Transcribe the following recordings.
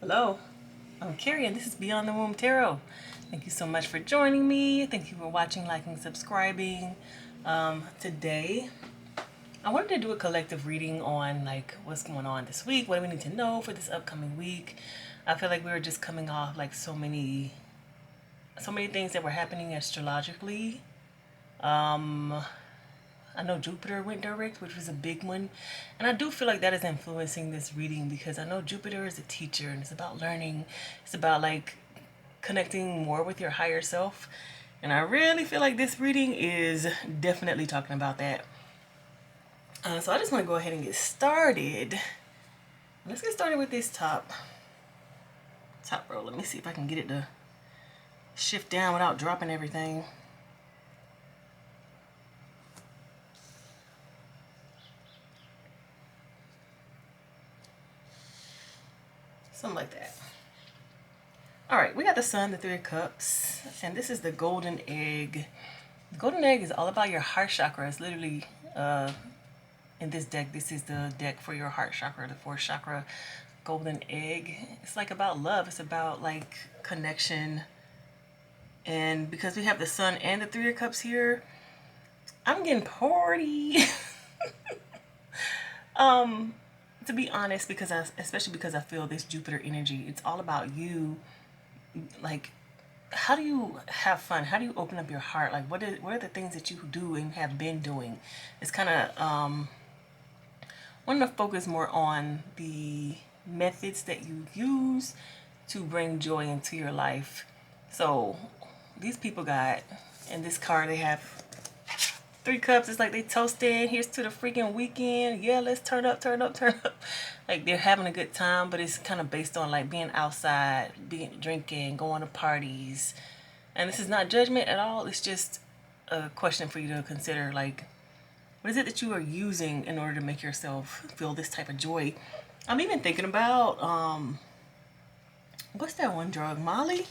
Hello, I'm Carrie and this is Beyond the Womb Tarot. Thank you so much for joining me. Thank you for watching, liking, subscribing. Today, I wanted to do a collective reading on like what's going on this week, what do we need to know for this upcoming week. I feel like we were just coming off like so many things that were happening astrologically. I know Jupiter went direct, which was a big one. And I do feel like that is influencing this reading because I know Jupiter is a teacher and it's about learning. It's about like connecting more with your higher self. And I really feel like this reading is definitely talking about that. So I just want to go ahead and get started. Let's get started with this top row. Let me see if I can get it to shift down without dropping everything. Something like that. All right, we got the Sun, the Three of Cups, and this is the Golden Egg. The Golden Egg is all about your heart chakra. It's literally, in this deck, this is the deck for your heart chakra, the fourth chakra, Golden Egg. It's like about love. It's about like connection. And because we have the Sun and the Three of Cups here, I'm getting party. To be honest, especially because I feel this Jupiter energy, it's all about you. Like, how do you have fun? How do you open up your heart? Like, what are the things that you do and have been doing? It's kind of wanting to focus more on the methods that you use to bring joy into your life. So these people got in this card, they have Three Cups. It's like they toasting. Here's to the freaking weekend. Yeah, let's turn up, turn up, turn up. Like they're having a good time, but it's kind of based on like being outside, drinking, going to parties. And this is not judgment at all. It's just a question for you to consider. Like, what is it that you are using in order to make yourself feel this type of joy? I'm even thinking about what's that one drug? Molly.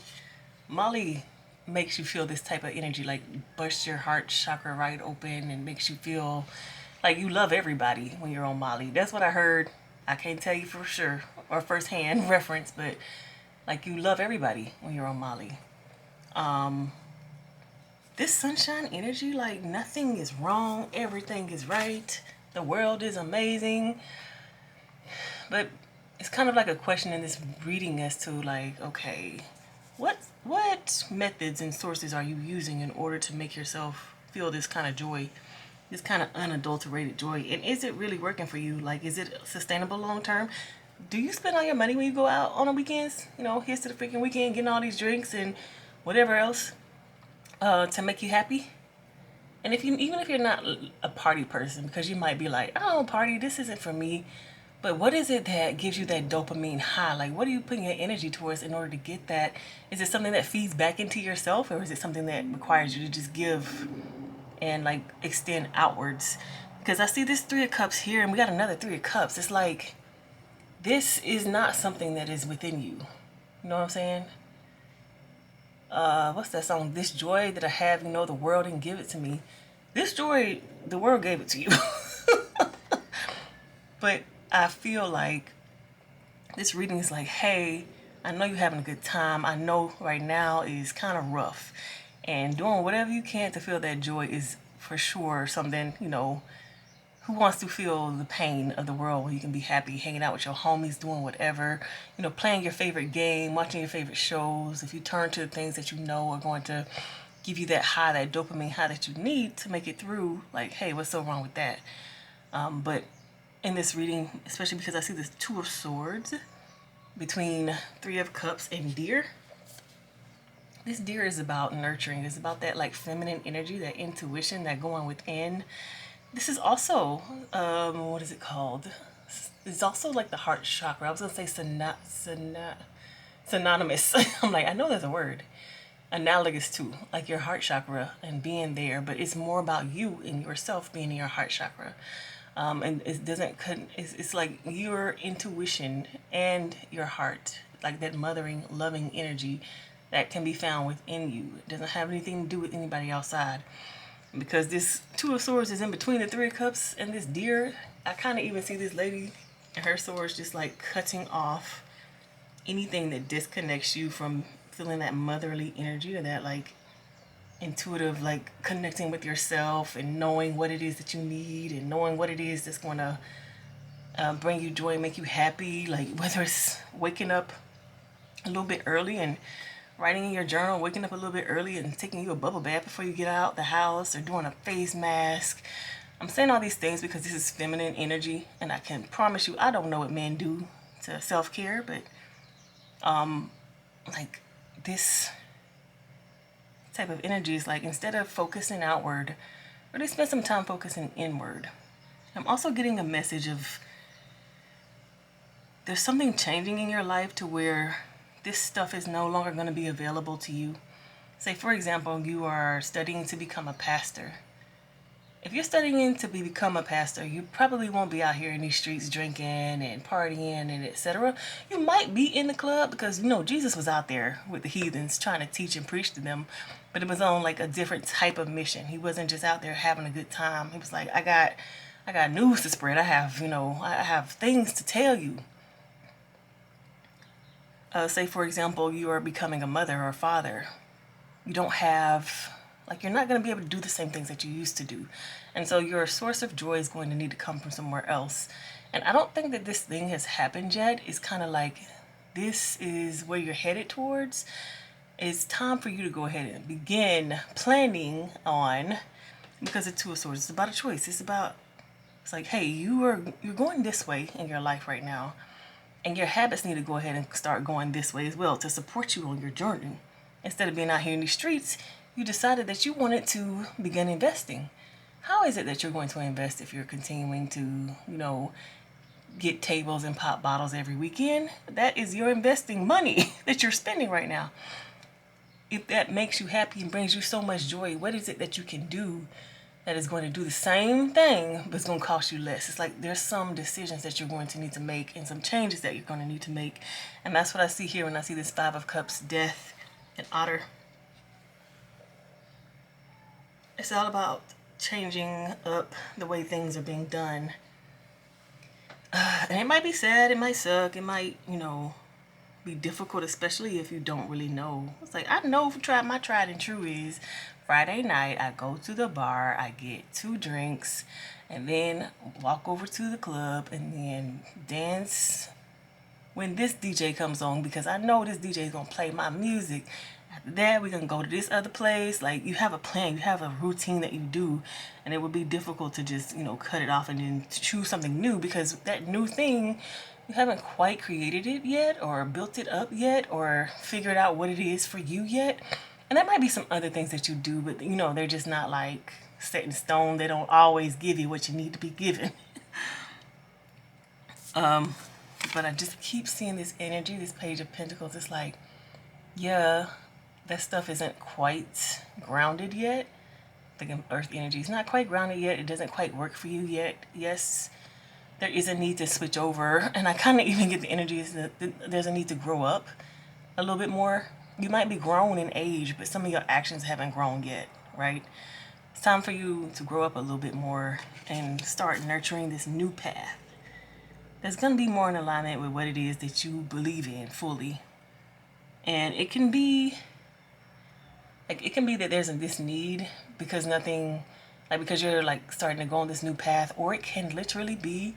Molly makes you feel this type of energy, like bursts your heart chakra right open and makes you feel like you love everybody when you're on Molly. That's what I heard. I can't tell you for sure or firsthand reference, but like you love everybody when you're on Molly. This sunshine energy, like nothing is wrong, everything is right, the world is amazing. But it's kind of like a question in this reading as to like, okay, what methods and sources are you using in order to make yourself feel this kind of joy, this kind of unadulterated joy? And is it really working for you? Like, is it sustainable long term? Do you spend all your money when you go out on the weekends? You know, here's to the freaking weekend, getting all these drinks and whatever else to make you happy? And even if you're not a party person, because you might be like, I don't party, this isn't for me. But what is it that gives you that dopamine high? Like, what are you putting your energy towards in order to get that? Is it something that feeds back into yourself, or is it something that requires you to just give and like extend outwards? Because I see this Three of Cups here, and we got another Three of Cups. It's like this is not something that is within you. You know what I'm saying? What's that song? This joy that I have, you know, the world didn't give it to me. This joy, the world gave it to you. But I feel like this reading is like, hey, I know you're having a good time. I know right now is kind of rough. And doing whatever you can to feel that joy is for sure something, you know, who wants to feel the pain of the world when you can be happy, hanging out with your homies, doing whatever, you know, playing your favorite game, watching your favorite shows. If you turn to the things that you know are going to give you that high, that dopamine high that you need to make it through, like, hey, what's so wrong with that? But in this reading, especially because I see this Two of Swords between Three of Cups and Deer. This Deer is about nurturing. It's about that like feminine energy, that intuition, that going within. This is also, what is it called? It's also like the heart chakra. I was gonna say synonymous. I'm like, I know there's a word. Analogous to like your heart chakra and being there, but it's more about you and yourself being in your heart chakra. And it doesn't, it's like your intuition and your heart, like that mothering, loving energy that can be found within you. It doesn't have anything to do with anybody outside. Because this Two of Swords is in between the Three of Cups and this Deer. I kind of even see this lady and her swords just like cutting off anything that disconnects you from feeling that motherly energy or that like intuitive, like connecting with yourself and knowing what it is that you need and knowing what it is that's going to bring you joy, make you happy. Like whether it's waking up a little bit early and writing in your journal, waking up a little bit early and taking you a bubble bath before you get out the house, or doing a face mask. I'm saying all these things because this is feminine energy, and I can promise you I don't know what men do to self-care, but like this type of energy is like, instead of focusing outward, really spend some time focusing inward. I'm also getting a message of there's something changing in your life to where this stuff is no longer going to be available to you. Say, for example, you are studying to become a pastor. If you're studying to become a pastor, you probably won't be out here in these streets drinking and partying and etc. You might be in the club because, you know, Jesus was out there with the heathens trying to teach and preach to them, but it was on like a different type of mission. He wasn't just out there having a good time. He was like, I got news to spread. I have things to tell you. Say, for example, you are becoming a mother or a father. You don't have, like, you're not going to be able to do the same things that you used to do. And so your source of joy is going to need to come from somewhere else. And I don't think that this thing has happened yet. It's kind of like, this is where you're headed towards. It's time for you to go ahead and begin planning on, because it's Two of Swords. It's about a choice. It's like, hey, you're going this way in your life right now. And your habits need to go ahead and start going this way as well to support you on your journey. Instead of being out here in the streets, you decided that you wanted to begin investing. How is it that you're going to invest if you're continuing to, get tables and pop bottles every weekend? That is your investing money that you're spending right now. If that makes you happy and brings you so much joy, what is it that you can do that is going to do the same thing, but it's going to cost you less? It's like there's some decisions that you're going to need to make and some changes that you're going to need to make. And that's what I see here when I see this Five of Cups, Death, and Otter. It's all about changing up the way things are being done. And it might be sad, it might suck, it might, be difficult, especially if you don't really know. It's like, I know my tried and true is Friday night, I go to the bar, I get 2 drinks, and then walk over to the club and then dance when this DJ comes on, because I know this DJ is going to play my music. After that, we're going to go to this other place. Like, you have a plan, you have a routine that you do, and it would be difficult to just, cut it off and then choose something new, because that new thing, you haven't quite created it yet or built it up yet or figured out what it is for you yet. And there might be some other things that you do, but they're just not like set in stone. They don't always give you what you need to be given. But I just keep seeing this energy, this Page of Pentacles. It's like, yeah, that stuff isn't quite grounded yet. The Earth energy is not quite grounded yet. It doesn't quite work for you yet. Yes, there is a need to switch over, and I kind of even get the energy is that there's a need to grow up a little bit more. You might be grown in age, but some of your actions haven't grown yet, right? It's time for you to grow up a little bit more and start nurturing this new path that's going to be more in alignment with what it is that you believe in fully. And it can be that there's this need because because you're like starting to go on this new path, or it can literally be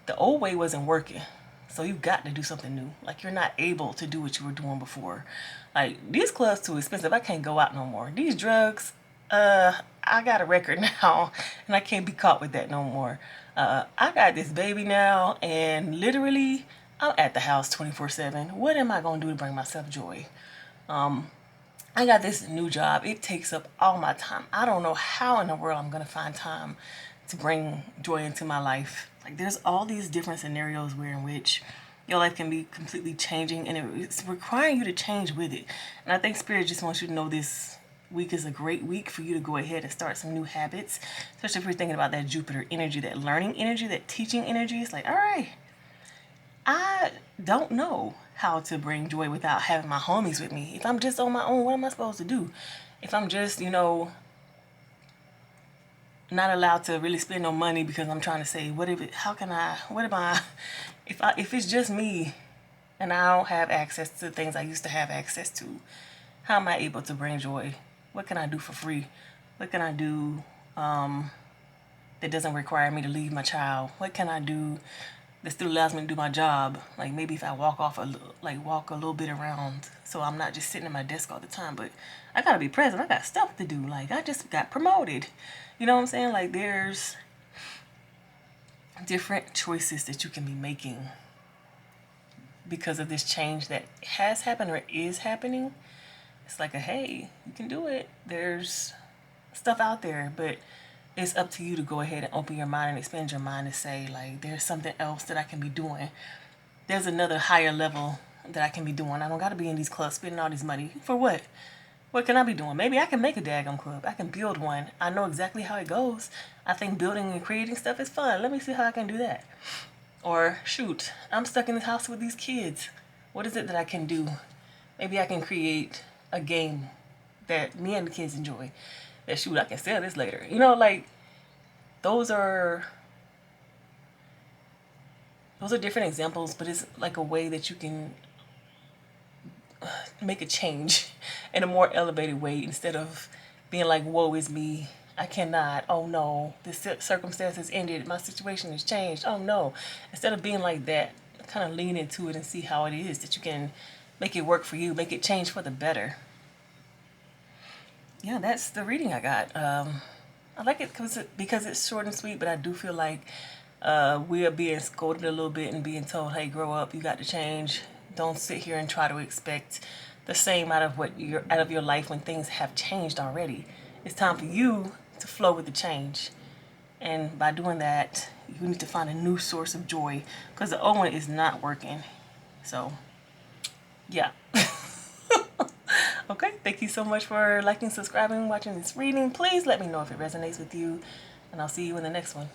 the old way wasn't working. So you got to do something new. Like, you're not able to do what you were doing before. Like, these clubs too expensive. I can't go out no more. These drugs, I got a record now and I can't be caught with that no more. I got this baby now and literally I'm at the house 24/7. What am I going to do to bring myself joy? I got this new job. It takes up all my time. I don't know how in the world I'm going to find time to bring joy into my life. Like, there's all these different scenarios in which your life can be completely changing, and it's requiring you to change with it. And I think Spirit just wants you to know this week is a great week for you to go ahead and start some new habits, especially if you're thinking about that Jupiter energy, that learning energy, that teaching energy. It's like, all right, I don't know how to bring joy without having my homies with me. If I'm just on my own, what am I supposed to do? If I'm just, not allowed to really spend no money because I'm trying to say, if it's just me, and I don't have access to things I used to have access to. How am I able to bring joy? What can I do for free? What can I do that doesn't require me to leave my child? What can I do that still allows me to do my job? Like maybe if I walk a little bit around, so I'm not just sitting at my desk all the time. But I gotta be present. I got stuff to do. Like I just got promoted. You know what I'm saying? Like there's different choices that you can be making because of this change that has happened or is happening. It's like hey, you can do it. There's stuff out there, but it's up to you to go ahead and open your mind and expand your mind and say like there's something else that I can be doing. There's another higher level that I can be doing. I don't got to be in these clubs spending all this money for what? What can I be doing? Maybe I can make a daggone club. I can build one. I know exactly how it goes. I think building and creating stuff is fun. Let me see how I can do that. Or shoot, I'm stuck in this house with these kids. What is it that I can do? Maybe I can create a game that me and the kids enjoy. That shoot, I can sell this later. You know, like those are different examples, but it's like a way that you can make a change in a more elevated way instead of being like, woe is me. I cannot. Oh no, this circumstance has ended. My situation has changed. Oh no. Instead of being like that, kind of lean into it and see how it is that you can make it work for you, make it change for the better. Yeah, that's the reading I got. I like it because it's short and sweet, but I do feel like we are being scolded a little bit and being told, hey, grow up, you got to change. Don't sit here and try to expect the same out of your life when things have changed already. It's time for you to flow with the change. And by doing that, you need to find a new source of joy because the old one is not working. So, yeah. Okay, thank you so much for liking, subscribing, watching this reading. Please let me know if it resonates with you, and I'll see you in the next one.